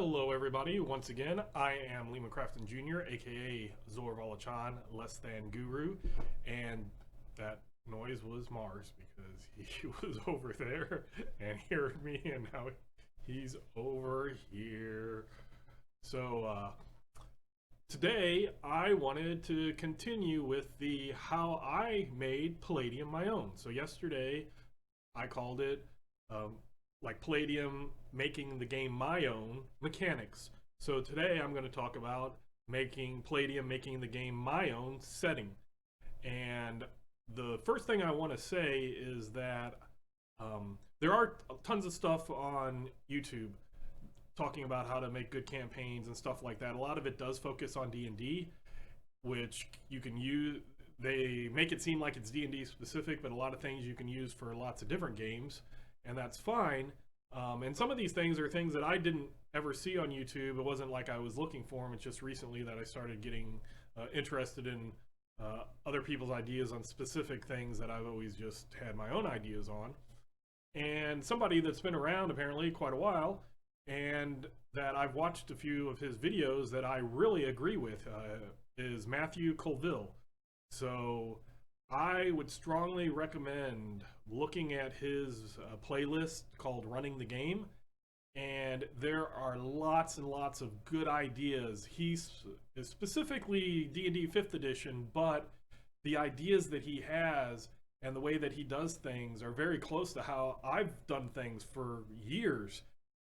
Hello everybody, once again, I am Lehman Crafton Jr., aka Zor Valachan, Less Than Guru, and that noise was Mars because he was over there and he heard me and now he's over here. So today I wanted to continue with the how I made Palladium my own. So yesterday I called it like Palladium making the game my own mechanics. So today I'm going to talk about making Palladium making the game my own setting. And the first thing I want to say is that there are tons of stuff on YouTube talking about how to make good campaigns and stuff like that. A lot of it does focus on D&D, which you can use. They make it seem like it's D&D specific, but a lot of things you can use for lots of different games, and that's fine. And some of these things are things that I didn't ever see on YouTube. It wasn't like I was looking for them. It's just recently that I started getting interested in other people's ideas on specific things that I've always just had my own ideas on. And somebody that's been around apparently quite a while and that I've watched a few of his videos that I really agree with is Matthew Colville. So I would strongly recommend looking at his playlist called Running the Game, and there are lots and lots of good ideas. He's specifically D&D 5th edition, but the ideas that he has and the way that he does things are very close to how I've done things for years.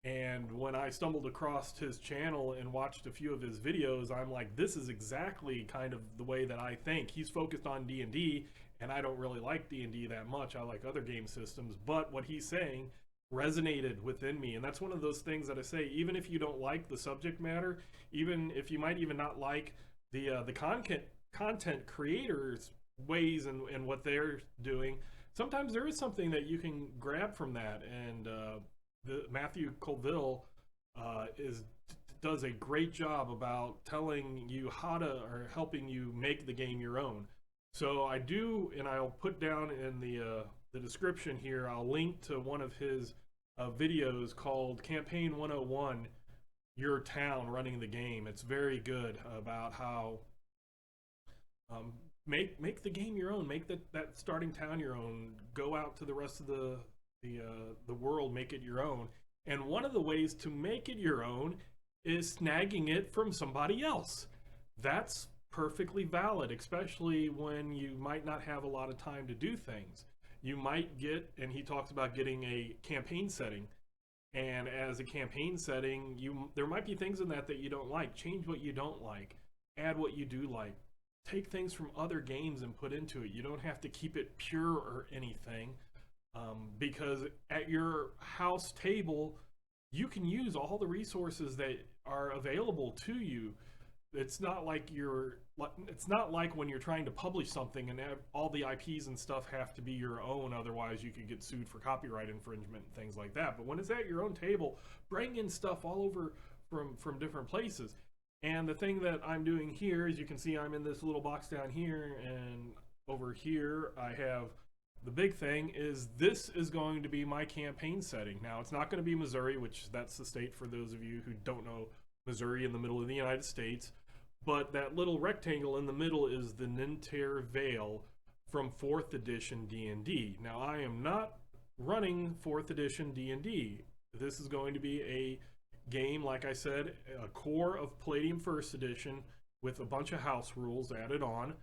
And when I stumbled across his channel and watched a few of his videos, I'm like, this is exactly kind of the way that I think. He's focused on D&D, and I don't really like D&D that much. I like other game systems, but what he's saying resonated within me. And that's one of those things that I say, even if you don't like the subject matter, even if you might even not like the content creators' ways and what they're doing, sometimes there is something that you can grab from that. And Matthew Colville does a great job about telling you how to, or helping you make the game your own. So I do, and I'll put down in the description here, I'll link to one of his videos called Campaign 101, Your Town Running the Game. It's very good about how make the game your own, make that starting town your own, go out to the rest of the world, make it your own. And one of the ways to make it your own is snagging it from somebody else. That's perfectly valid, especially when you might not have a lot of time to do things. You might get, and he talks about getting a campaign setting, and as a campaign setting, there might be things in that you don't like. Change what you don't like, add what you do like, take things from other games and put into it. You don't have to keep it pure or anything. Because at your house table, you can use all the resources that are available to you. It's not like when you're trying to publish something and all the IPs and stuff have to be your own, otherwise you could get sued for copyright infringement and things like that. But when it's at your own table, bring in stuff all over from different places. And the thing that I'm doing here, as you can see, I'm in this little box down here, and over here I have the big thing is this is going to be my campaign setting. Now, it's not going to be Missouri, which that's the state for those of you who don't know, Missouri in the middle of the United States. But that little rectangle in the middle is the Nentir Vale from 4th edition D&D. Now, I am not running 4th edition D&D. This is going to be a game, like I said, a core of Palladium 1st edition with a bunch of house rules added on.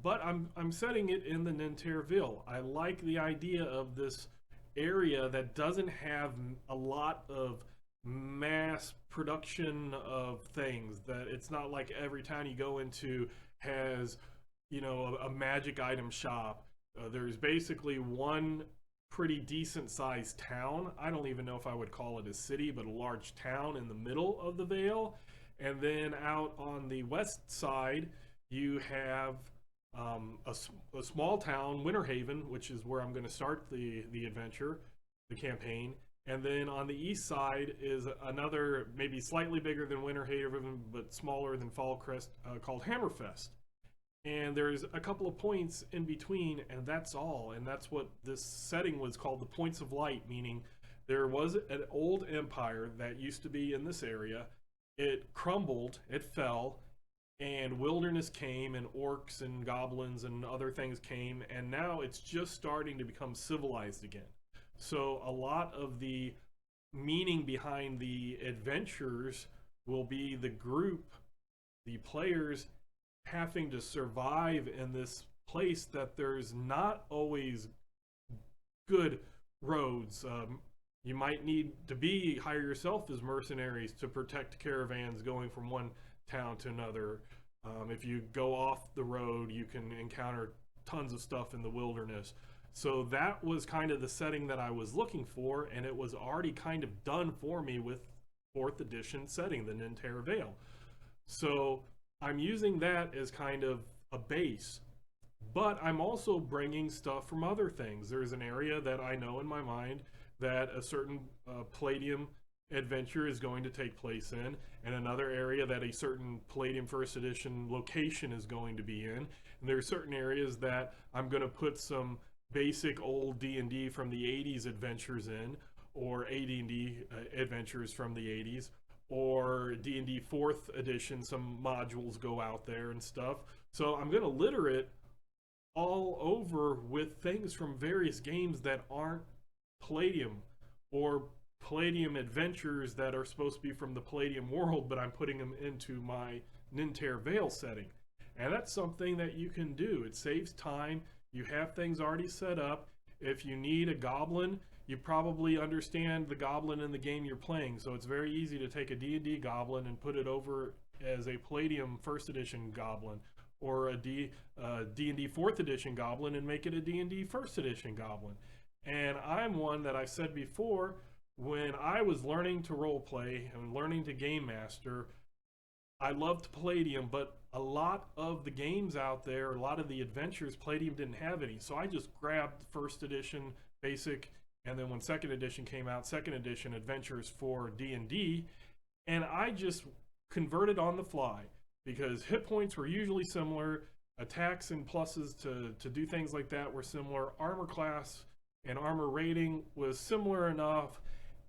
But I'm setting it in the Nentir Vale. I like the idea of this area that doesn't have a lot of mass production of things. That it's not like every town you go into has, a magic item shop. There's basically one pretty decent sized town. I don't even know if I would call it a city, but a large town in the middle of the Vale. And then out on the west side, you have a small town, Winter Haven, which is where I'm going to start the adventure, the campaign. And then on the east side is another, maybe slightly bigger than Winter Haven, but smaller than Fallcrest, called Hammerfest. And there's a couple of points in between, and that's all. And that's what this setting was called, the points of light, meaning There was an old empire that used to be in this area. It crumbled, it fell, and wilderness came, and orcs and goblins and other things came, and now it's just starting to become civilized again. So a lot of the meaning behind the adventures will be the group, the players, having to survive in this place that there's not always good roads. You might need to hire yourself as mercenaries to protect caravans going from one town to another. If you go off the road, you can encounter tons of stuff in the wilderness. So that was kind of the setting that I was looking for, and it was already kind of done for me with 4th edition setting, the Nentir Vale. So I'm using that as kind of a base, but I'm also bringing stuff from other things. There's an area that I know in my mind that a certain Palladium adventure is going to take place in, and another area that a certain Palladium 1st edition location is going to be in. And there are certain areas that I'm going to put some basic old D&D from the 80s adventures in, or AD&D adventures from the 80s, or D&D 4th edition, some modules go out there and stuff. So I'm going to litter it all over with things from various games that aren't Palladium, or Palladium adventures that are supposed to be from the Palladium world, but I'm putting them into my Nentir Vale setting. And that's something that you can do. It saves time. You have things already set up. If you need a goblin, you probably understand the goblin in the game you're playing, so it's very easy to take a D&D goblin and put it over as a Palladium 1st edition goblin, or a D&D 4th edition goblin and make it a D&D 1st edition goblin. And I'm one that I said before, when I was learning to roleplay and learning to game master, I loved Palladium, but a lot of the games out there, a lot of the adventures, Palladium didn't have any. So I just grabbed 1st edition basic, and then when 2nd edition came out, 2nd edition adventures for D&D, and I just converted on the fly, because hit points were usually similar, attacks and pluses to do things like that were similar, armor class and armor rating was similar enough,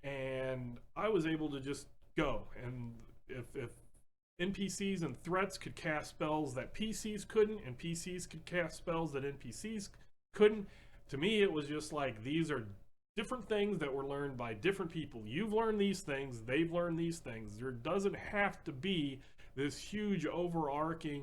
and I was able to just go. And if NPCs and threats could cast spells that PCs couldn't, and PCs could cast spells that NPCs couldn't, to me it was just like, these are different things that were learned by different people. You've learned these things, they've learned these things. There doesn't have to be this huge overarching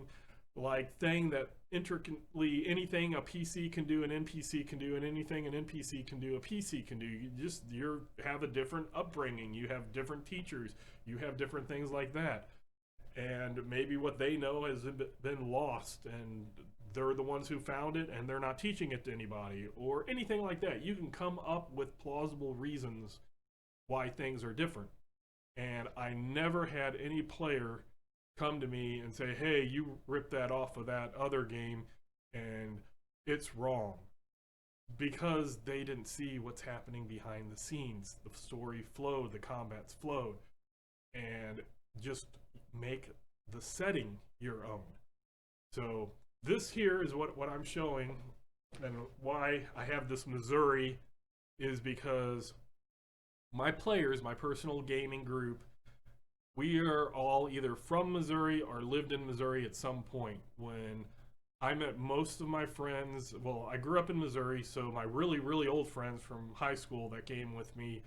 like thing that intricately anything a PC can do, an NPC can do, and anything an NPC can do, a PC can do. You have a different upbringing, you have different teachers, you have different things like that. And maybe what they know has been lost, and they're the ones who found it and they're not teaching it to anybody, or anything like that. You can come up with plausible reasons why things are different. And I never had any player come to me and say, hey, you ripped that off of that other game and it's wrong, because they didn't see what's happening behind the scenes. The story flowed, the combats flowed, and just make the setting your own. So this here is what I'm showing, and why I have this Missouri is because my players, my personal gaming group, we are all either from Missouri or lived in Missouri at some point. When I met most of my friends, well, I grew up in Missouri, so my really, really old friends from high school that came with me,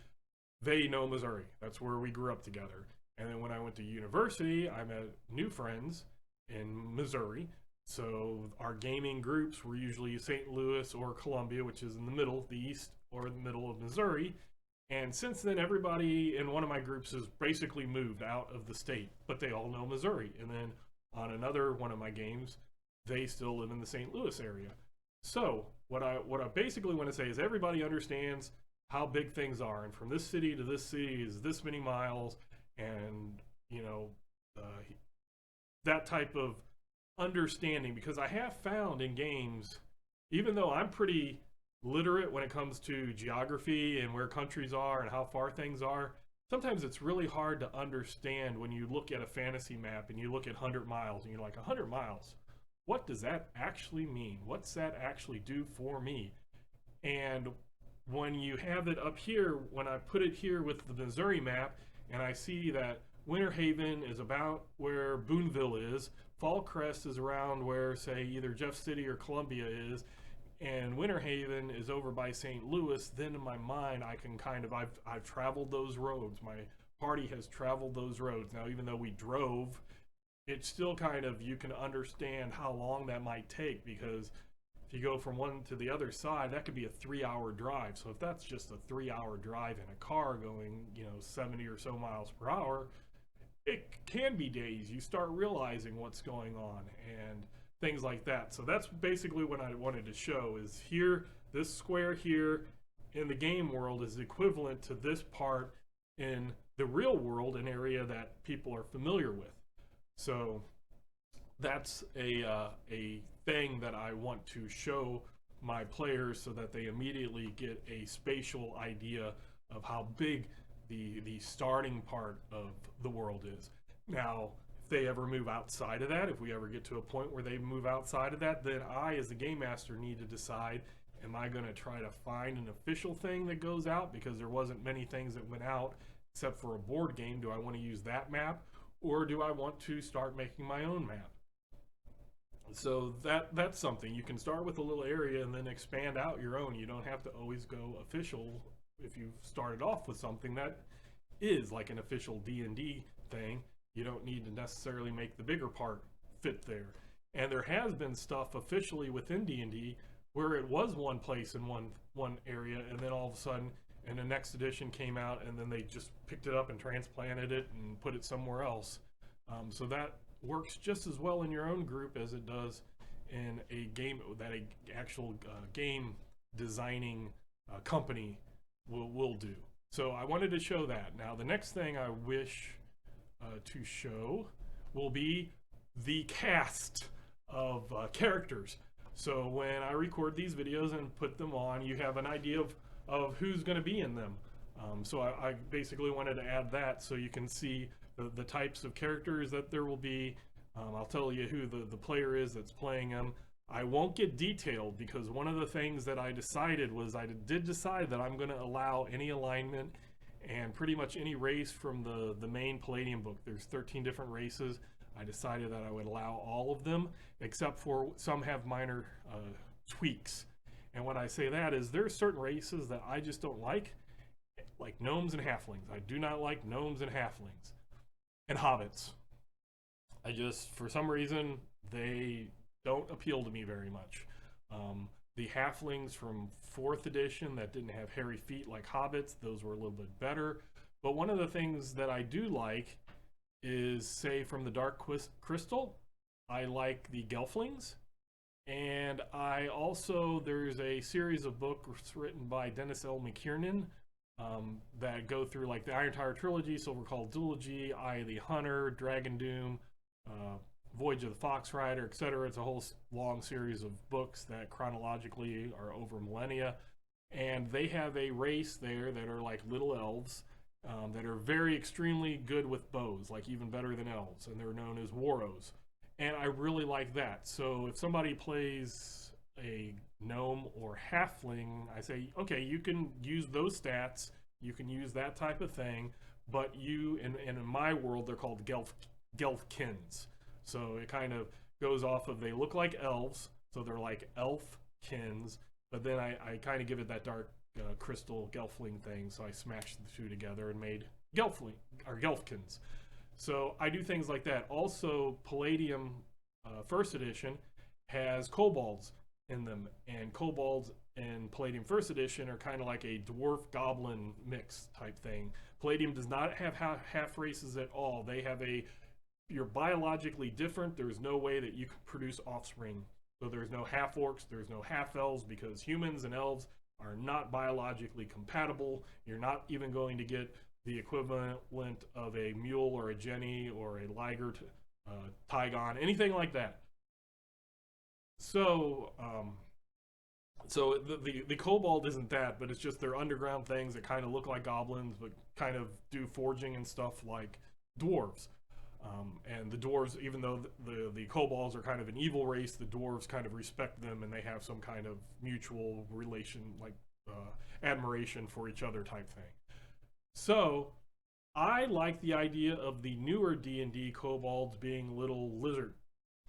they know Missouri. That's where we grew up together. And then when I went to university, I met new friends in Missouri. So our gaming groups were usually St. Louis or Columbia, which is in the middle, the east or the middle of Missouri. And since then, everybody in one of my groups has basically moved out of the state, but they all know Missouri. And then on another one of my games, they still live in the St. Louis area. So what I basically want to say is everybody understands how big things are. And from this city to this city is this many miles. And, you know, that type of understanding, because I have found in games, even though I'm pretty literate when it comes to geography and where countries are and how far things are, sometimes it's really hard to understand when you look at a fantasy map and you look at 100 miles and you're like, 100 miles, what does that actually mean? What's that actually do for me? And when you have it up here, when I put it here with the Missouri map, and I see that Winter Haven is about where Boonville is, Fall Crest is around where, say, either Jeff City or Columbia is, and Winter Haven is over by St. Louis, then in my mind I can kind of, I've traveled those roads. My party has traveled those roads. Now, even though we drove, it's still kind of, you can understand how long that might take, because if you go from one to the other side, that could be a 3-hour drive. So if that's just a 3-hour drive in a car going, 70 or so miles per hour, it can be days. You start realizing what's going on and things like that. So that's basically what I wanted to show is here, this square here in the game world is equivalent to this part in the real world, an area that people are familiar with. So that's a thing that I want to show my players so that they immediately get a spatial idea of how big the starting part of the world is. Now, if they ever move outside of that, if we ever get to a point where they move outside of that, then I, as the game master, need to decide, am I going to try to find an official thing that goes out? Because there wasn't many things that went out except for a board game. Do I want to use that map? Or do I want to start making my own map? So that's something. You can start with a little area and then expand out your own. You don't have to always go official if you've started off with something that is like an official D&D thing. You don't need to necessarily make the bigger part fit there. And there has been stuff officially within D&D where it was one place in one area, and then all of a sudden, and the next edition came out, and then they just picked it up and transplanted it and put it somewhere else. So that works just as well in your own group as it does in a game that a actual game designing company will do. So I wanted to show that. Now the next thing I wish to show will be the cast of characters. So when I record these videos and put them on, you have an idea of who's going to be in them. So I basically wanted to add that so you can see the types of characters that there will be. I'll tell you who the player is that's playing them. I won't get detailed because one of the things that I decided was I did decide that I'm going to allow any alignment and pretty much any race from the main Palladium book. There's 13 different races. I decided that I would allow all of them, except for some have minor tweaks. And when I say that is there's certain races that I just don't like gnomes and halflings. I do not like gnomes and halflings. And hobbits. I just, for some reason, they don't appeal to me very much. The halflings from 4th edition that didn't have hairy feet like hobbits, those were a little bit better. But one of the things that I do like is, say, from the Dark Crystal, I like the gelflings. And I also, there's a series of books written by Dennis L. McKiernan that go through like the Iron Tower trilogy, Silver Call Duology, Eye of the Hunter, Dragon Doom, Voyage of the Fox Rider, etc. It's a whole long series of books that chronologically are over millennia. And they have a race there that are like little elves that are very extremely good with bows, like even better than elves, and they're known as Waros. And I really like that. So if somebody plays a gnome or halfling, I say, okay, you can use those stats, you can use that type of thing, but you, in my world, they're called gelfkins. So it kind of goes off of, they look like elves, so they're like elfkins, but then I kind of give it that dark crystal gelfling thing, so I smashed the two together and made gelfkins. So I do things like that. Also, Palladium 1st edition has kobolds in them, and kobolds in Palladium 1st edition are kind of like a dwarf goblin mix type thing. Palladium does not have half races at all. They have you're biologically different. There's no way that you can produce offspring. So there's no half orcs, there's no half elves, because humans and elves are not biologically compatible. You're not even going to get the equivalent of a mule or a jenny or a liger, Tygon, anything like that. So, the kobold isn't that, but it's just they're underground things that kind of look like goblins, but kind of do forging and stuff like dwarves. And the dwarves, even though the kobolds are kind of an evil race, the dwarves kind of respect them, and they have some kind of mutual relation, like admiration for each other type thing. So I like the idea of the newer D&D kobolds being little lizard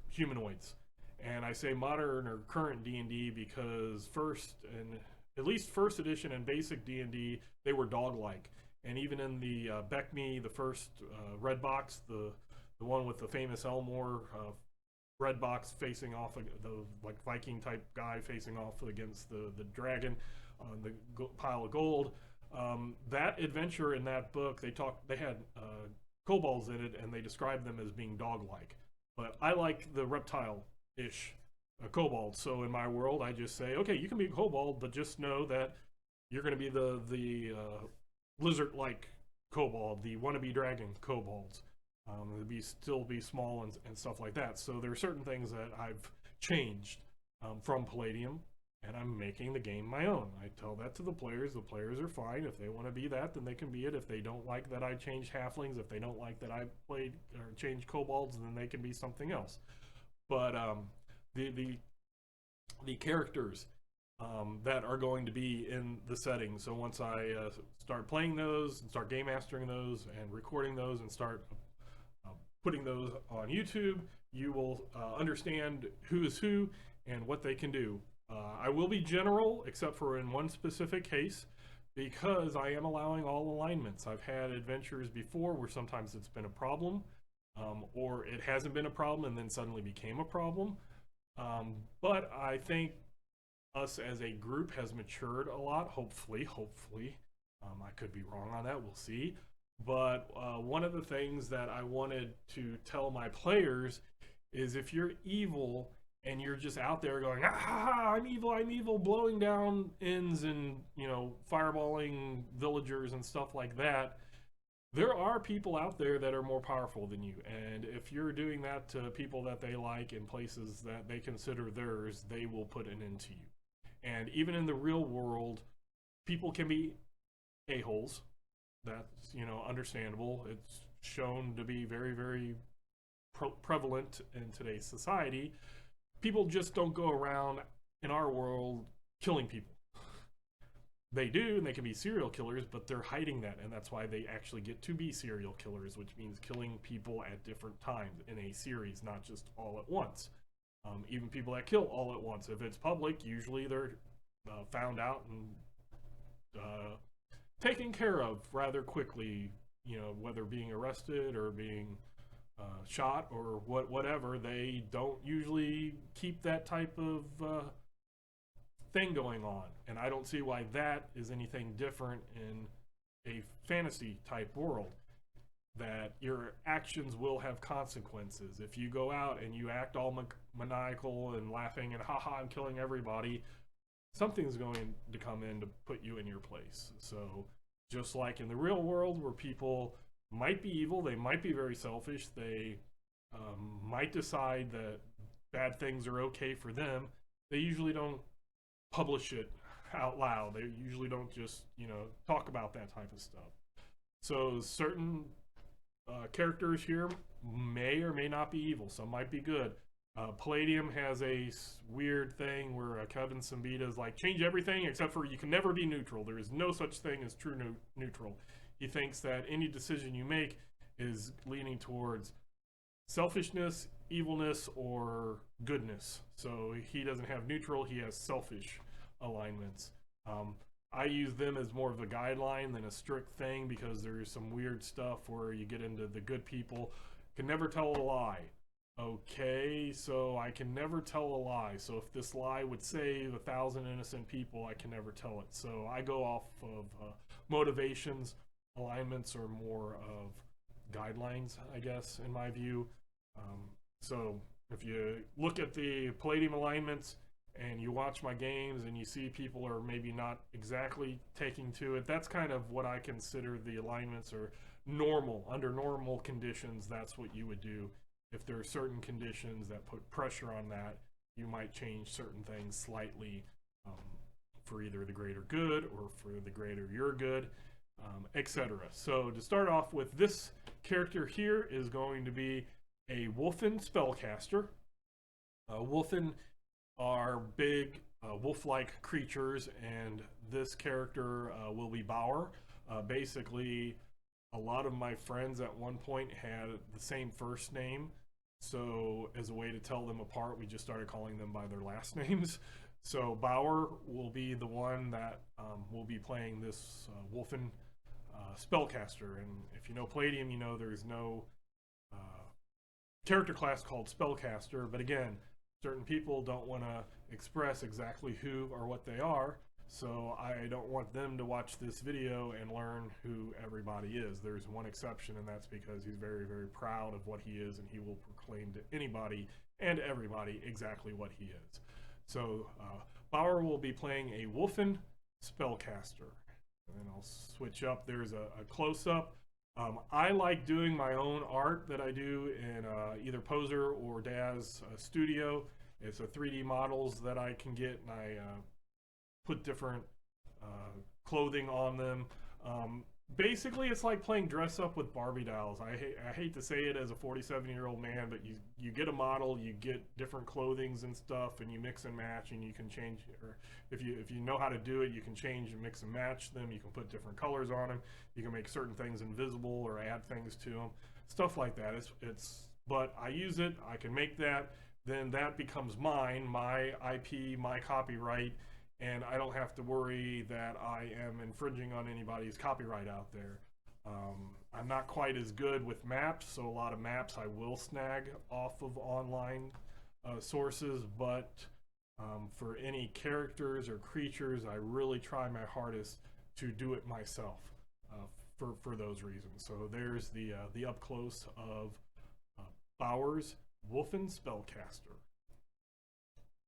humanoids. And I say modern or current D&D because at least first edition and basic D&D, they were dog-like. And even in the Beckme, the first red box, the one with the famous Elmore red box facing off the like Viking type guy facing off against the dragon on the pile of gold. That adventure in that book, they had kobolds in it, and they described them as being dog-like. But I like the reptile-ish kobold. So in my world, I just say, okay, you can be a kobold, but just know that you're going to be the lizard-like kobold, the wannabe dragon kobolds. Still be small and stuff like that. So there are certain things that I've changed from Palladium, and I'm making the game my own. I tell that to the players. The players are fine. If they want to be that, then they can be it. If they don't like that I changed halflings, if they don't like that I played or changed kobolds, then they can be something else. But the characters that are going to be in the setting. So once I start playing those and start game mastering those and recording those and start putting those on YouTube, you will understand who is who and what they can do. I will be general, except for in one specific case, because I am allowing all alignments. I've had adventures before where sometimes it's been a problem, or it hasn't been a problem and then suddenly became a problem. But I think us as a group has matured a lot, hopefully. I could be wrong on that, we'll see. But one of the things that I wanted to tell my players is if you're evil and you're just out there going, I'm evil, blowing down inns and, fireballing villagers and stuff like that, there are people out there that are more powerful than you. And if you're doing that to people that they like in places that they consider theirs, they will put an end to you. And even in the real world, people can be a-holes. That's, understandable. It's shown to be very, very prevalent in today's society. People just don't go around in our world killing people. They do, and they can be serial killers, but they're hiding that, and that's why they actually get to be serial killers, which means killing people at different times in a series, not just all at once. Even people that kill all at once, if it's public, usually they're found out and taken care of rather quickly, whether being arrested or being shot or whatever. They don't usually keep that type of thing going on, and I don't see why that is anything different in a fantasy type world, that your actions will have consequences. If you go out and you act all maniacal and laughing and haha, I'm killing everybody, something's going to come in to put you in your place. So just like in the real world where people might be evil, they might be very selfish, they might decide that bad things are okay for them, they usually don't publish it out loud. They usually don't just, talk about that type of stuff. So certain characters here may or may not be evil. Some might be good. Palladium has a weird thing where Kevin Simbita is like, change everything except for you can never be neutral. There is no such thing as true neutral. He thinks that any decision you make is leaning towards selfishness, evilness, or goodness. So he doesn't have neutral, he has selfish alignments. I use them as more of a guideline than a strict thing, because there's some weird stuff where you get into the good people can never tell a lie. Okay, so I can never tell a lie. So if this lie would save 1,000 innocent people, I can never tell it. So I go off of motivations. Alignments are more of guidelines, I guess, in my view. So if you look at the Palladium alignments and you watch my games and you see people are maybe not exactly taking to it, that's kind of what I consider the alignments are normal. Under normal conditions, that's what you would do. If there are certain conditions that put pressure on that, you might change certain things slightly for either the greater good or for the greater your good, etc. So to start off with, this character here is going to be a Wolfen spellcaster. Wolfen are big wolf-like creatures, and this character will be Bauer. Basically, a lot of my friends at one point had the same first name, so as a way to tell them apart, we just started calling them by their last names. So Bauer will be the one that will be playing this Wolfen spellcaster. And if you know Palladium, you know there's no character class called spellcaster. But again, certain people don't want to express exactly who or what they are. So I don't want them to watch this video and learn who everybody is. There's one exception, and that's because he's very, very proud of what he is, and he will proclaim to anybody and everybody exactly what he is. So Bauer will be playing a Wolfen spellcaster. And then I'll switch up. There's a close-up. I like doing my own art that I do in either Poser or Daz Studio. It's a 3D models that I can get, and I put different clothing on them. Basically, it's like playing dress up with Barbie dolls. I hate to say it as a 47-year-old man, but you get a model, you get different clothings and stuff, and you mix and match, and you can change. Or if you know how to do it, you can change and mix and match them. You can put different colors on them. You can make certain things invisible or add things to them. Stuff like that. But I use it. I can make that. Then that becomes mine, my IP, my copyright. And I don't have to worry that I am infringing on anybody's copyright out there. I'm not quite as good with maps, so a lot of maps I will snag off of online sources, but for any characters or creatures, I really try my hardest to do it myself for those reasons. So there's the up close of Bauer's Wolfen Spellcaster.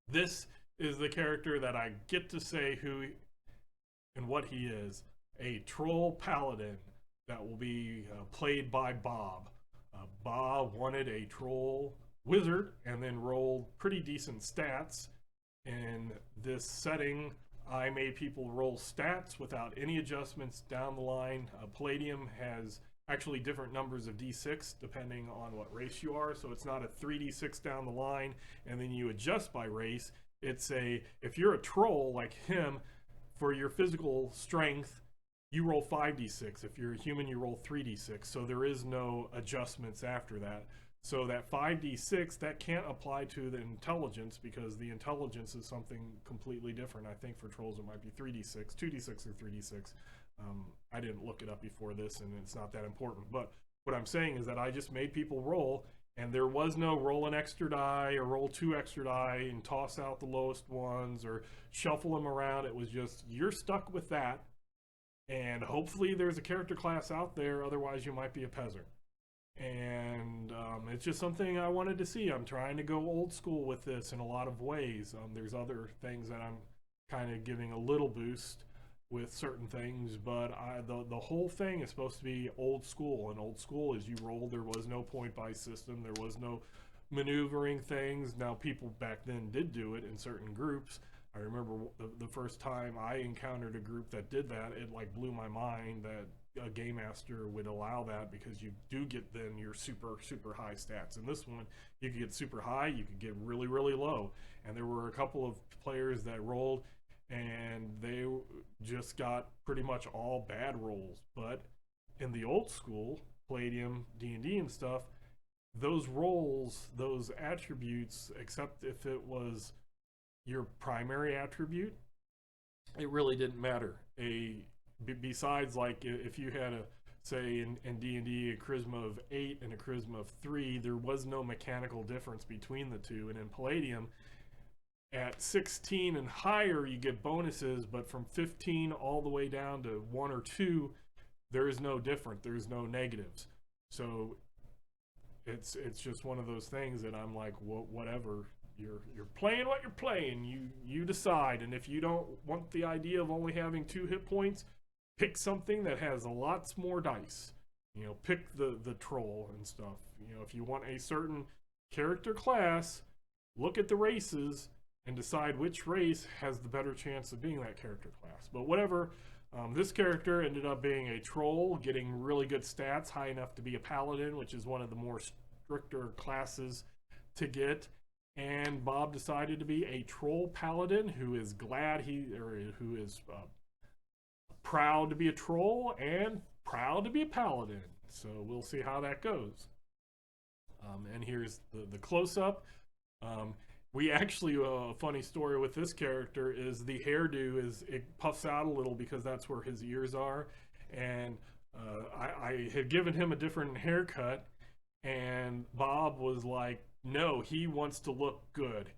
This is the character that I get to say who and what he is. A troll paladin that will be played by Bob. Bob wanted a troll wizard and then rolled pretty decent stats. In this setting, I made people roll stats without any adjustments down the line. Palladium has actually different numbers of d6 depending on what race you are, so it's not a 3d6 down the line and then you adjust by race. It's if you're a troll like him, for your physical strength, you roll 5d6. If you're a human, you roll 3d6. So there is no adjustments after that. So that 5d6, that can't apply to the intelligence because the intelligence is something completely different. I think for trolls it might be 3d6, 2d6 or 3d6. I didn't look it up before this, and it's not that important. But what I'm saying is that I just made people roll, and there was no roll an extra die or roll 2 extra die and toss out the lowest ones or shuffle them around. It was just, you're stuck with that, and hopefully there's a character class out there, otherwise you might be a peasant. And it's just something I wanted to see. I'm trying to go old school with this in a lot of ways. There's other things that I'm kind of giving a little boost with certain things, but the whole thing is supposed to be old school, and old school is you roll. There was no point buy system, there was no maneuvering things. Now people back then did do it in certain groups. I remember the first time I encountered a group that did that, it like blew my mind that a game master would allow that, because you do get then your super high stats. In this one, you could get super high, you could get really low, and there were a couple of players that rolled and they just got pretty much all bad rolls. But in the old school Palladium D&D and stuff, those rolls, those attributes, except if it was your primary attribute, it really didn't matter. Besides, like if you had a, say in D&D, a charisma of 8 and a charisma of 3, there was no mechanical difference between the two. And in Palladium, at 16 and higher, you get bonuses, but from 15 all the way down to 1 or 2, there is no different. There's no negatives. So it's just one of those things that I'm like, whatever. You're playing what you're playing. You decide. And if you don't want the idea of only having 2 hit points, pick something that has a lots more dice. You know, pick the troll and stuff. You know, if you want a certain character class, look at the races and decide which race has the better chance of being that character class. But whatever, this character ended up being a troll, getting really good stats, high enough to be a paladin, which is one of the more stricter classes to get. and Bob decided to be a troll paladin who is who is proud to be a troll and proud to be a paladin. So we'll see how that goes. And here's the close up. We actually, a funny story with this character is the hairdo it puffs out a little because that's where his ears are. And I had given him a different haircut, and Bob was like, no, he wants to look good,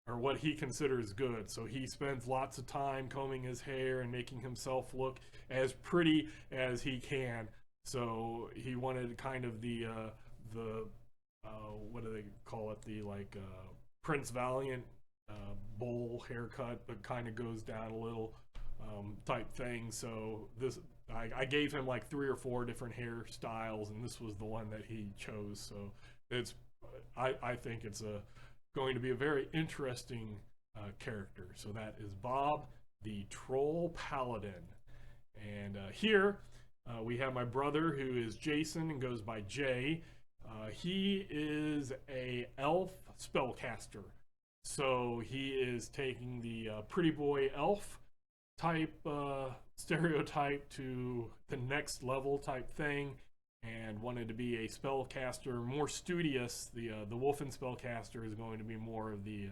or what he considers good. So he spends lots of time combing his hair and making himself look as pretty as he can. So he wanted kind of the what do they call it? The Prince Valiant bowl haircut, but kind of goes down a little type thing. So this, I gave him like 3 or 4 different hairstyles, and this was the one that he chose. So it's, I think it's going to be a very interesting character. So that is Bob, the Troll Paladin. And here we have my brother, who is Jason and goes by Jay. He is a elf spellcaster. So he is taking the pretty boy elf type stereotype to the next level type thing, and wanted to be a spellcaster more studious. The Wolfen spellcaster is going to be more of the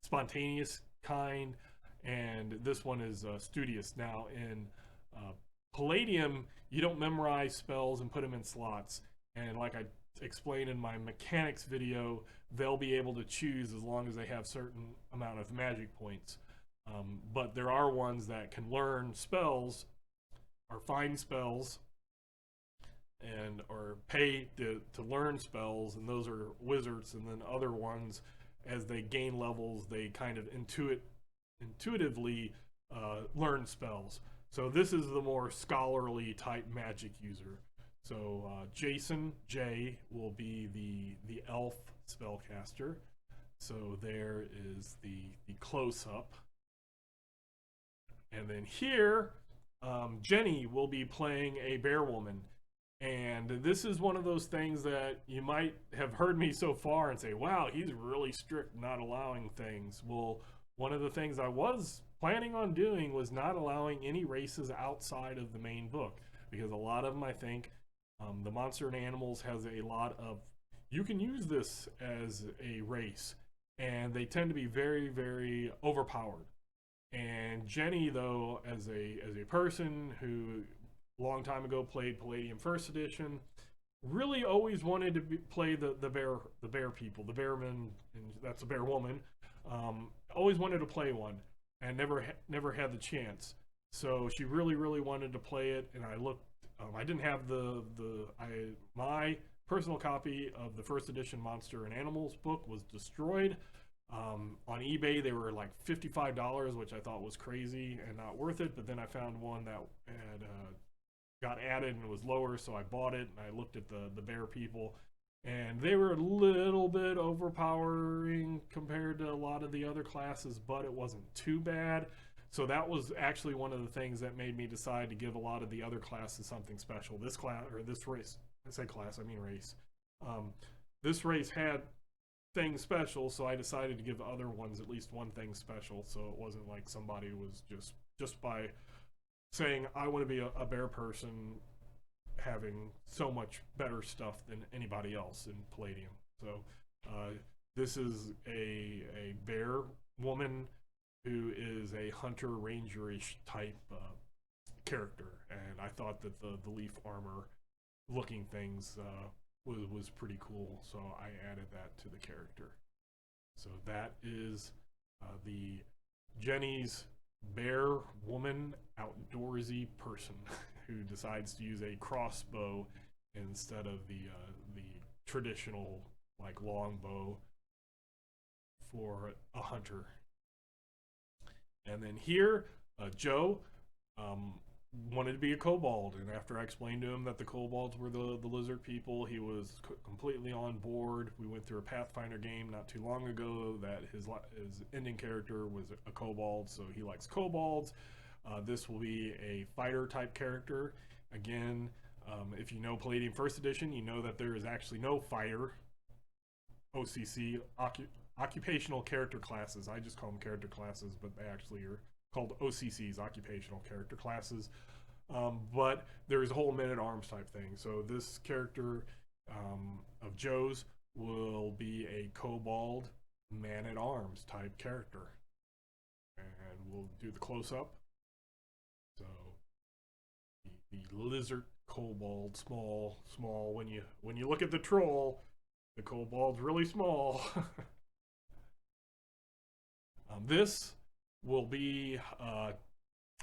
spontaneous kind, and this one is studious. Now in Palladium, you don't memorize spells and put them in slots, and like I explained in my mechanics video, they'll be able to choose as long as they have certain amount of magic points. But there are ones that can learn spells or find spells and or pay to learn spells, and those are wizards. And then other ones, as they gain levels, they kind of intuitively learn spells. So this is the more scholarly type magic user. So Jason J will be the elf spellcaster. So there is the close up. And then here, Jenny will be playing a bear woman. And this is one of those things that you might have heard me so far and say, wow, he's really strict, not allowing things. Well, one of the things I was planning on doing was not allowing any races outside of the main book, because a lot of them, I think, the Monster and Animals has a lot of, you can use this as a race, and they tend to be very, very overpowered. And Jenny, though, as a person who a long time ago played Palladium First Edition, really always wanted to play the bear people, the bearmen, and that's a bear woman. Always wanted to play one, and never had the chance. So she really wanted to play it, and I looked. I didn't have my personal copy of the first edition Monster and Animals book was destroyed. On eBay they were like $55, which I thought was crazy and not worth it. But then I found one that had got added and it was lower, so I bought it. And I looked at the bear people, and they were a little bit overpowering compared to a lot of the other classes, but it wasn't too bad. So that was actually one of the things that made me decide to give a lot of the other classes something special. This class, or this race, I say class, I mean race. This race had things special, so I decided to give other ones at least one thing special, so it wasn't like somebody was just by saying I want to be a bear person having so much better stuff than anybody else in Palladium. So this is a bear woman who is a hunter rangerish type character, and I thought that the leaf armor looking things was pretty cool, so I added that to the character. So that is the Jenny's bear woman outdoorsy person who decides to use a crossbow instead of the traditional like longbow for a hunter. And then here, Joe wanted to be a Cobalt, and after I explained to him that the Cobalts were the lizard people, he was completely on board. We went through a Pathfinder game not too long ago that his ending character was a Cobalt, so he likes Cobalts. This will be a fighter type character. Again, if you know Palladium First Edition, you know that there is actually no fighter OCC occupational character classes. I just call them character classes, but they actually are called OCCs, occupational character classes. But there's a whole men-at-arms type thing. So this character of Joe's will be a kobold man-at-arms type character. And we'll do the close-up. So the lizard kobold, small. When you look at the troll, the kobold's really small. This will be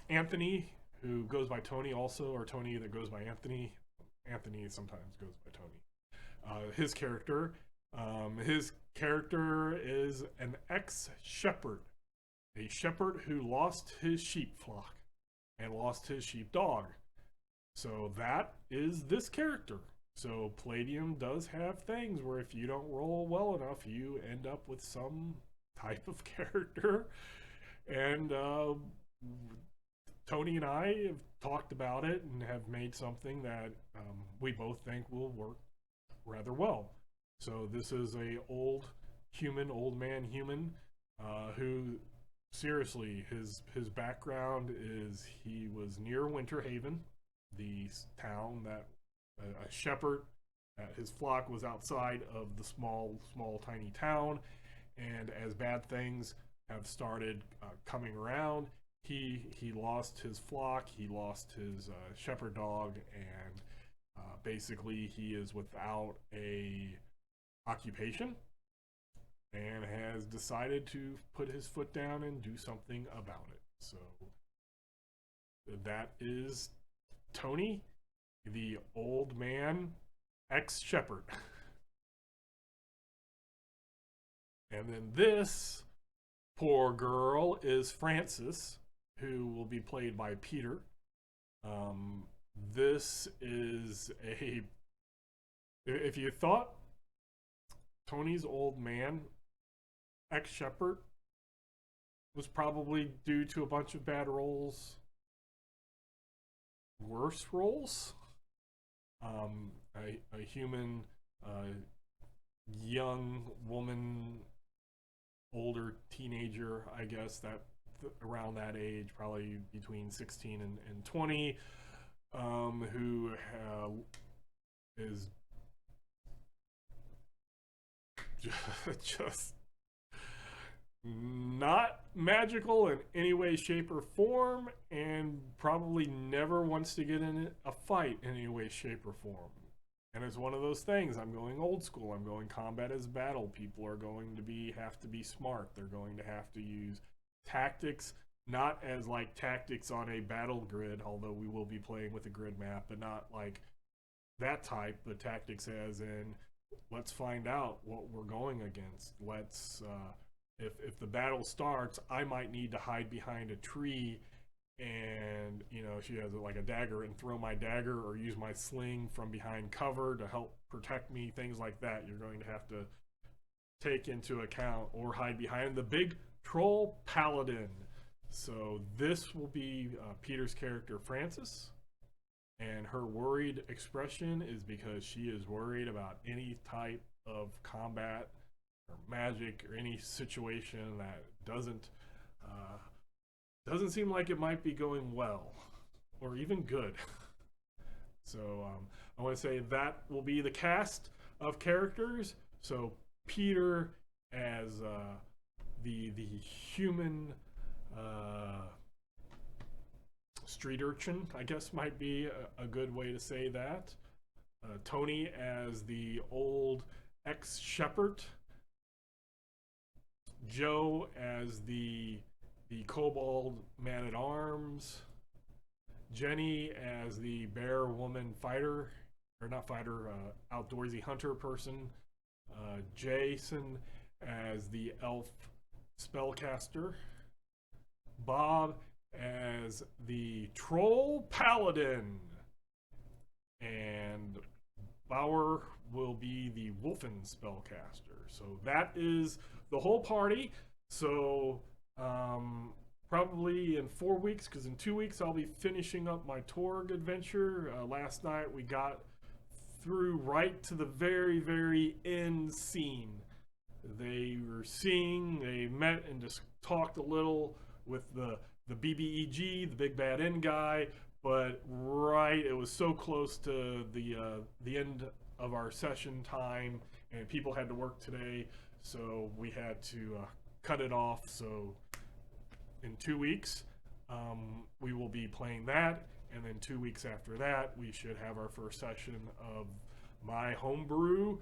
Anthony, who goes by Tony also, or Tony that goes by Anthony. Anthony sometimes goes by Tony. His character. His character is an ex-shepherd. A shepherd who lost his sheep flock and lost his sheepdog. So that is this character. So Palladium does have things where if you don't roll well enough, you end up with some type of character. And Tony and I have talked about it and have made something that we both think will work rather well. So this is a old man human, who seriously, his background is he was near Winter Haven, the town that a shepherd, his flock was outside of the small tiny town, and as bad things have started coming around, he lost his flock, he lost his shepherd dog, and basically he is without a occupation and has decided to put his foot down and do something about it. So that is Tony, the old man, ex-shepherd. And then this poor girl is Frances, who will be played by Peter. This is if you thought Tony's old man, ex-shepherd, was probably due to a bunch of bad rolls, worse rolls, a human, young woman, older teenager, I guess, that around that age, probably between 16 and 20, who is just not magical in any way, shape, or form, and probably never wants to get in a fight in any way, shape, or form. And it's one of those things. I'm going old school. I'm going combat as battle. People are going to have to be smart. They're going to have to use tactics, not as like tactics on a battle grid, although we will be playing with a grid map, but not like that type, but tactics as in, let's find out what we're going against. Let's, if the battle starts, I might need to hide behind a tree and, she has like a dagger, and throw my dagger or use my sling from behind cover to help protect me, things like that. You're going to have to take into account, or hide behind the big troll paladin. So this will be Peter's character, Frances, and her worried expression is because she is worried about any type of combat or magic or any situation that doesn't seem like it might be going well or even good. So I want to say that will be the cast of characters. So Peter as the human street urchin, I guess, might be a good way to say that. Tony as the old ex-shepherd. Joe as the kobold man-at-arms. Jenny as the bear woman fighter, or not fighter, outdoorsy hunter person. Jason as the elf spellcaster. Bob as the troll paladin. And Bauer will be the wolfen spellcaster. So that is the whole party. So probably in 4 weeks, because in 2 weeks I'll be finishing up my Torg adventure. Last night we got through right to the very, very end scene. They were seeing, they met and just talked a little with the BBEG, the big bad end guy, but it was so close to the end of our session time, and people had to work today, so we had to cut it off. So in 2 weeks, we will be playing that, and then 2 weeks after that, we should have our first session of my homebrew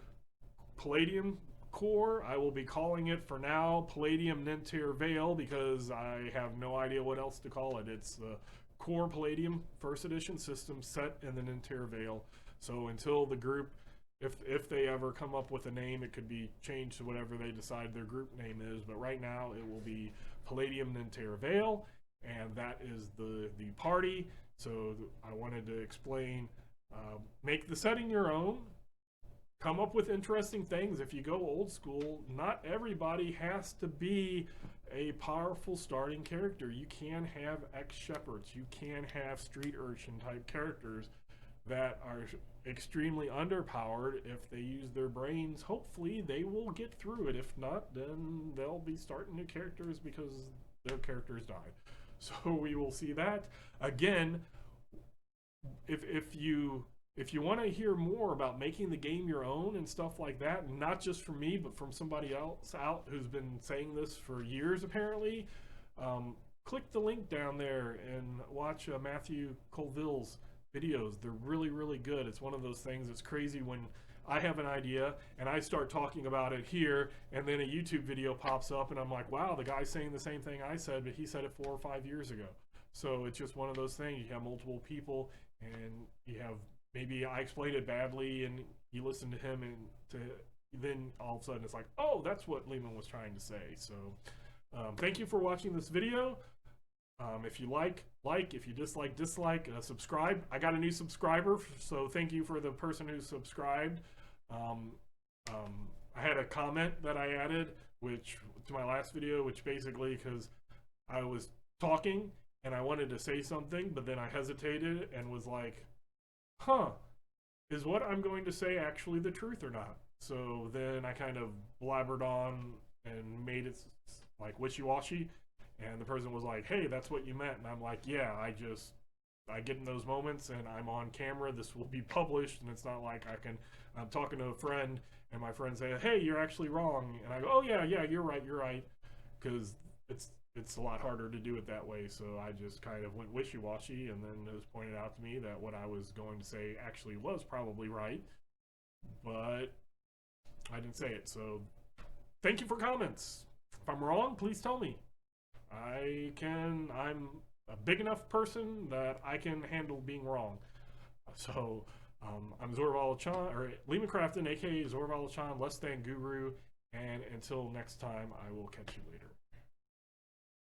Palladium core. I will be calling it for now Palladium Nentir Vale because I have no idea what else to call it. It's the core Palladium first edition system set in the Nentir Vale. So until the group, if they ever come up with a name, it could be changed to whatever they decide their group name is. But right now it will be Palladium Nentir Vale, and that is the party. So I wanted to explain, make the setting your own. Come up with interesting things. If you go old school, not everybody has to be a powerful starting character. You can have ex-shepherds. You can have street urchin type characters that are extremely underpowered. If they use their brains, hopefully they will get through it. If not, then they'll be starting new characters because their characters died. So we will see that. Again, if you want to hear more about making the game your own and stuff like that, not just from me, but from somebody else out who's been saying this for years apparently, click the link down there and watch Matthew Colville's videos. They're really, really good. It's one of those things that's crazy when I have an idea and I start talking about it here, and then a YouTube video pops up and I'm like, wow, the guy's saying the same thing I said, but he said it 4 or 5 years ago. So it's just one of those things. You have multiple people, and you have, maybe I explained it badly and you listen to him, and then all of a sudden it's like, oh, that's what Lehman was trying to say. So thank you for watching this video. If you like, if you dislike, subscribe. I got a new subscriber, so thank you for the person who subscribed. I had a comment that I added to my last video, which basically, because I was talking and I wanted to say something, but then I hesitated and was like, huh, is what I'm going to say actually the truth or not? So then I kind of blabbered on and made it like wishy-washy, and the person was like, hey, that's what you meant. And I'm like, yeah, I get in those moments and I'm on camera. This will be published, and it's not like I'm talking to a friend and my friend say, hey, you're actually wrong. And I go, oh yeah, you're right. Because it's a lot harder to do it that way. So I just kind of went wishy-washy, and then it was pointed out to me that what I was going to say actually was probably right, but I didn't say it. So thank you for comments. If I'm wrong, please tell me. I'm a big enough person that I can handle being wrong. So I'm Zorval Chan, or Lehman Crafton, aka Zorval Chan, less than Guru, and until next time, I will catch you later.